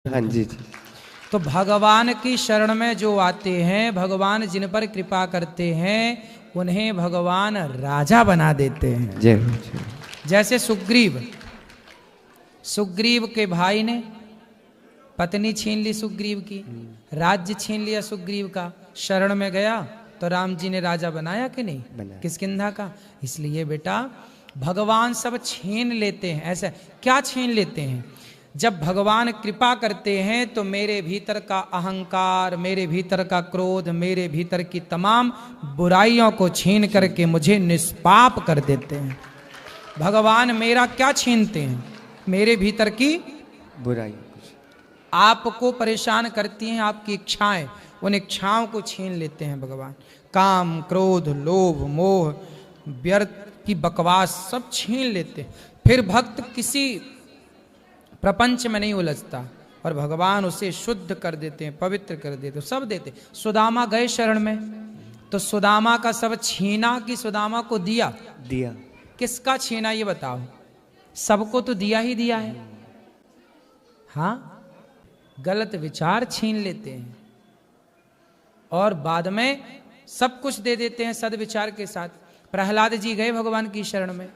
हाँ जी जी। तो भगवान की शरण में जो आते हैं, भगवान जिन पर कृपा करते हैं, उन्हें भगवान राजा बना देते हैं। जय हो जय। जैसे सुग्रीव, सुग्रीव के भाई ने पत्नी छीन ली सुग्रीव की, राज्य छीन लिया सुग्रीव का, शरण में गया तो राम जी ने राजा बनाया कि नहीं? बनाया। किष्किंधा का। इसलिए बेटा भगवान सब छीन लेते हैं। ऐसा क्या छीन लेते हैं? जब भगवान कृपा करते हैं तो मेरे भीतर का अहंकार, मेरे भीतर का क्रोध, मेरे भीतर की तमाम बुराइयों को छीन करके मुझे निष्पाप कर देते हैं। भगवान मेरा क्या छीनते हैं? मेरे भीतर की बुराई। आपको परेशान करती हैं आपकी इच्छाएं, उन इच्छाओं को छीन लेते हैं भगवान। काम, क्रोध, लोभ, मोह, व्यर्थ की बकवास सब छीन लेते हैं। फिर भक्त किसी प्रपंच में नहीं उलझता और भगवान उसे शुद्ध कर देते हैं, पवित्र कर देते हैं, सब देते। सुदामा गए शरण में तो सुदामा का सब छीना कि सुदामा को दिया? दिया। किसका छीना ये बताओ? सबको तो दिया ही दिया है। हाँ, गलत विचार छीन लेते हैं और बाद में सब कुछ दे देते हैं सद्विचार के साथ। प्रहलाद जी गए भगवान की शरण में,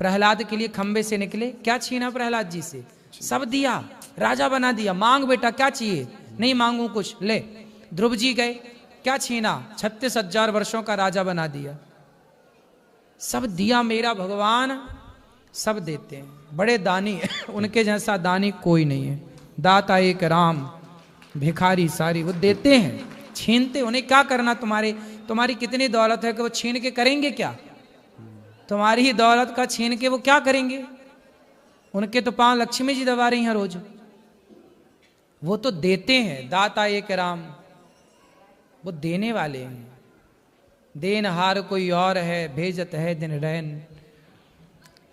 प्रहलाद के लिए खंबे से निकले, क्या छीना प्रहलाद जी से? सब दिया, राजा बना दिया। मांग बेटा क्या चाहिए? नहीं मांगू कुछ, ले। ध्रुव जी गए, क्या छीना? 36,000 वर्षों का राजा बना दिया। सब दिया मेरा भगवान, सब देते हैं, बड़े दानी उनके जैसा दानी कोई नहीं है। दाता एक राम, भिखारी सारी, वो देते हैं, छीनते। उन्हें क्या करना? तुम्हारी कितनी दौलत है कि वो छीन के करेंगे क्या? तुम्हारी ही दौलत का छीन के वो क्या करेंगे? उनके तो पांव लक्ष्मी जी दबा रही हैं रोज। वो तो देते हैं, दाता एक राम, वो देने वाले हैं। देनहार कोई और है, भेजत है दिन रैन,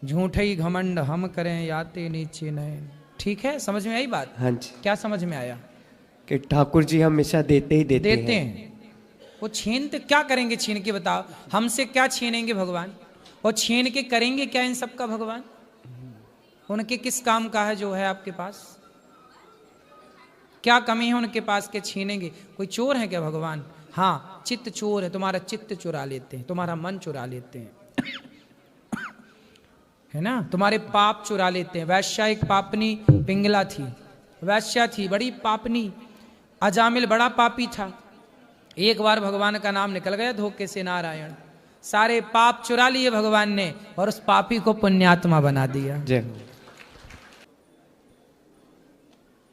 झूठे ही घमंड हम करें, याते नीचे नैन। ठीक है, समझ में आई बात? हाँ जी। क्या समझ में आया? कि ठाकुर जी हमेशा देते ही देते हैं। वो छीनते, क्या करेंगे छीन के बताओ? हमसे क्या छीनेंगे भगवान? और छीन के करेंगे क्या इन सब का भगवान? उनके किस काम का है जो है आपके पास? क्या कमी है उनके पास के छीनेंगे? कोई चोर है क्या भगवान? हाँ, चित्त चोर है, तुम्हारा चित्त चुरा लेते हैं, तुम्हारा मन चुरा लेते हैं है ना, तुम्हारे पाप चुरा लेते हैं। वैश्या एक पापनी पिंगला थी, वैश्या थी, बड़ी पापनी। अजामिल बड़ा पापी था। एक बार भगवान का नाम निकल गया धोखे से, नारायण, सारे पाप चुरा लिए भगवान ने और उस पापी को पुण्यात्मा बना दिया। जय हो।